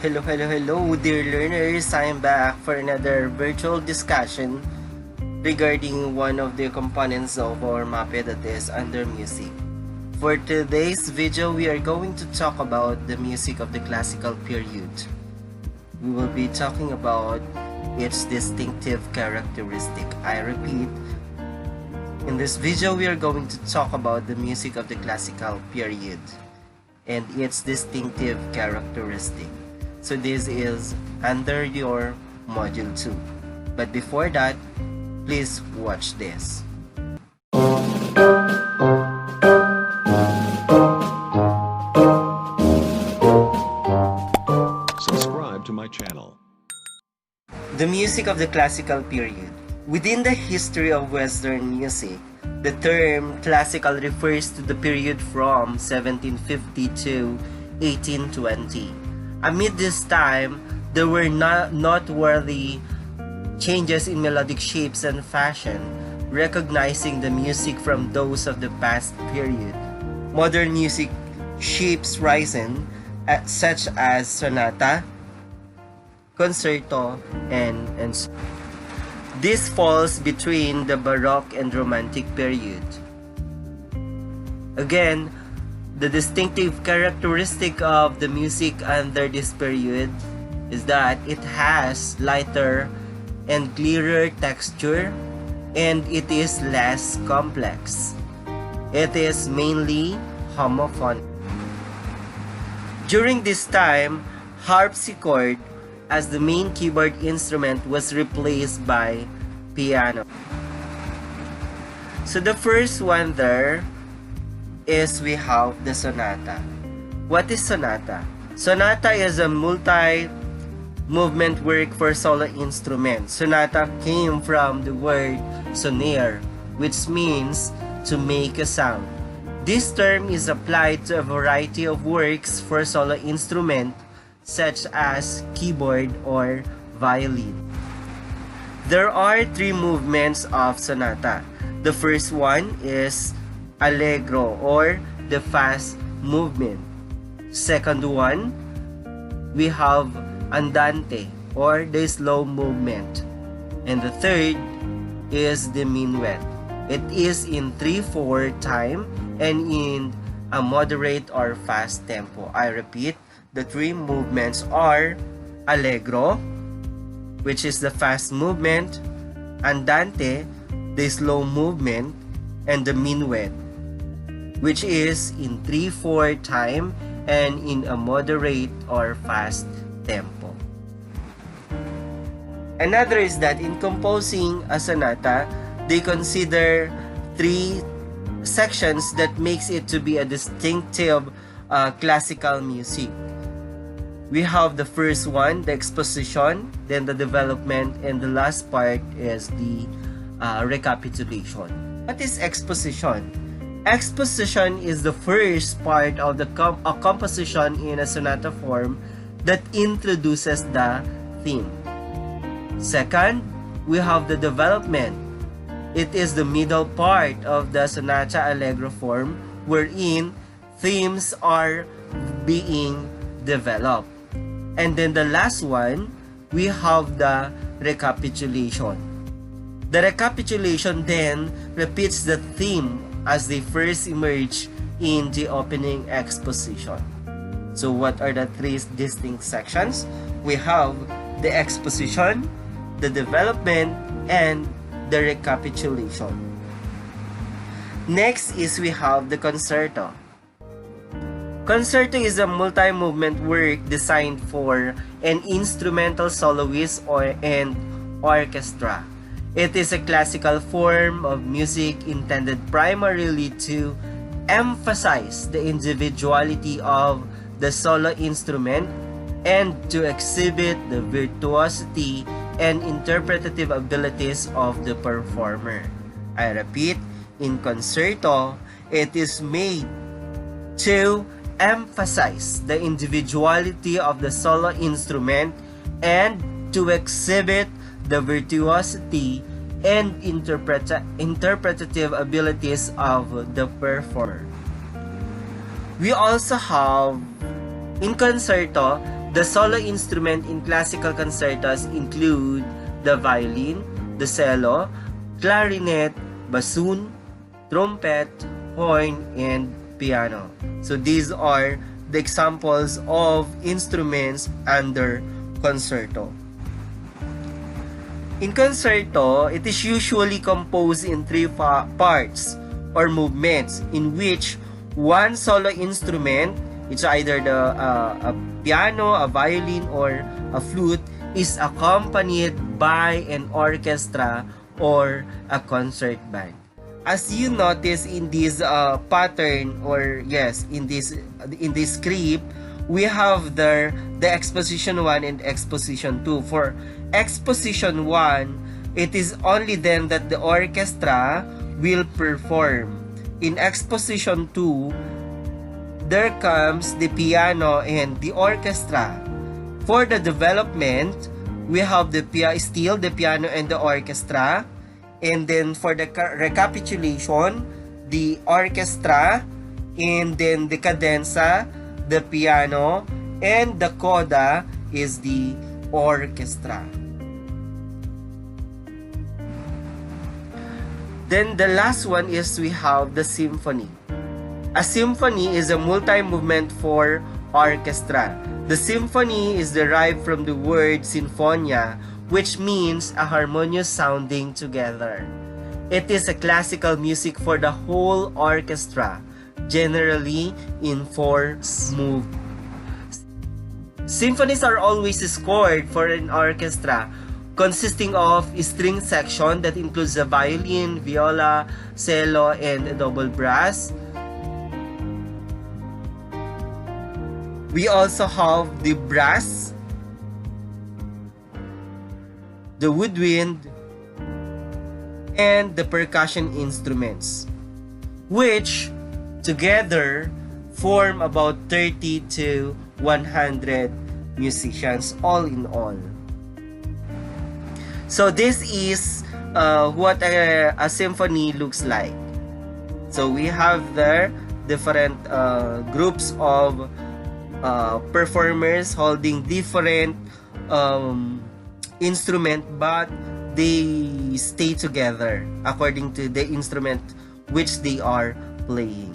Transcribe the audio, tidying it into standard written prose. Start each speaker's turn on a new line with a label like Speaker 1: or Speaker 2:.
Speaker 1: Hello, dear learners. I am back for another virtual discussion regarding one of the components of our MAPEH, that is under music. For today's video, we are going to talk about the music of the classical period. We will be talking about its distinctive characteristic. I repeat, in this video, we are going to talk about the music of the classical period and its distinctive characteristic. So this is under your module 2. But before that, please watch this.
Speaker 2: Subscribe to my channel.
Speaker 1: The music of the classical period. Within the history of Western music, the term classical refers to the period from 1750 to 1820. Amid this time, there were noteworthy changes in melodic shapes and fashion, recognizing the music from those of the past period. Modern music shapes rising, such as Sonata, CONCERTO, and this falls between the Baroque and Romantic period. Again, the distinctive characteristic of the music under this period is that it has lighter and clearer texture, and it is less complex. It is mainly homophonic. During this time, harpsichord as the main keyboard instrument was replaced by piano. So the first one there is we have the sonata. What is sonata? Sonata is a multi-movement work for solo instrument. Sonata came from the word sonare, which means to make a sound. This term is applied to a variety of works for solo instrument, such as keyboard or violin. There are 3 movements of sonata. The first one is Allegro, or the fast movement. Second one, we have Andante, or the slow movement. And the third is the minuet. It is in 3/4 time and in a moderate or fast tempo. I repeat, the 3 movements are Allegro, which is the fast movement, Andante, the slow movement, and the minuet, which is in 3/4 time and in a moderate or fast tempo. Another is that in composing a sonata, they consider 3 sections that makes it to be a distinctive classical music. We have the first one, the exposition, then the development, and the last part is the recapitulation. What is exposition? Exposition is the first part of the composition in a sonata form that introduces the theme. Second, we have the development. It is the middle part of the sonata allegro form wherein themes are being developed. And then the last one, we have the recapitulation. The recapitulation then repeats the theme as they first emerge in the opening exposition. So what are the 3 distinct sections? We have the exposition, the development, and the recapitulation. Next is we have the concerto. Concerto is a multi-movement work designed for an instrumental soloist and orchestra. It is a classical form of music intended primarily to emphasize the individuality of the solo instrument and to exhibit the virtuosity and interpretative abilities of the performer. I repeat, in concerto, it is made to emphasize the individuality of the solo instrument and to exhibit the virtuosity and interpretative abilities of the performer. We also have, in concerto, The solo instrument in classical concertos include the violin, the cello, clarinet, bassoon, trumpet, horn, and piano. So these are the examples of instruments under concerto. In concerto, it is usually composed in three parts or movements in which one solo instrument, it's either a piano, a violin, or a flute, is accompanied by an orchestra or a concert band. As you notice in this pattern, or yes, in this script, we have the exposition 1 and exposition 2. For exposition 1, it is only then that the orchestra will perform. In exposition 2, there comes the piano and the orchestra. For the development, we have still the piano and the orchestra. And then for the recapitulation, the orchestra, and then the cadenza, the piano, and the coda is the orchestra. Then the last one is we have the symphony. A symphony is a multi-movement for orchestra. The symphony is derived from the word sinfonia, which means a harmonious sounding together. It is a classical music for the whole orchestra, generally in 4 movements. Symphonies are always scored for an orchestra, consisting of a string section that includes the violin, viola, cello, and a double brass. We also have the brass, the woodwind, and the percussion instruments, which together form about 30 to 100 musicians all in all. So this is what a symphony looks like. So we have there different groups of performers holding different instrument, but they stay together according to the instrument which they are playing.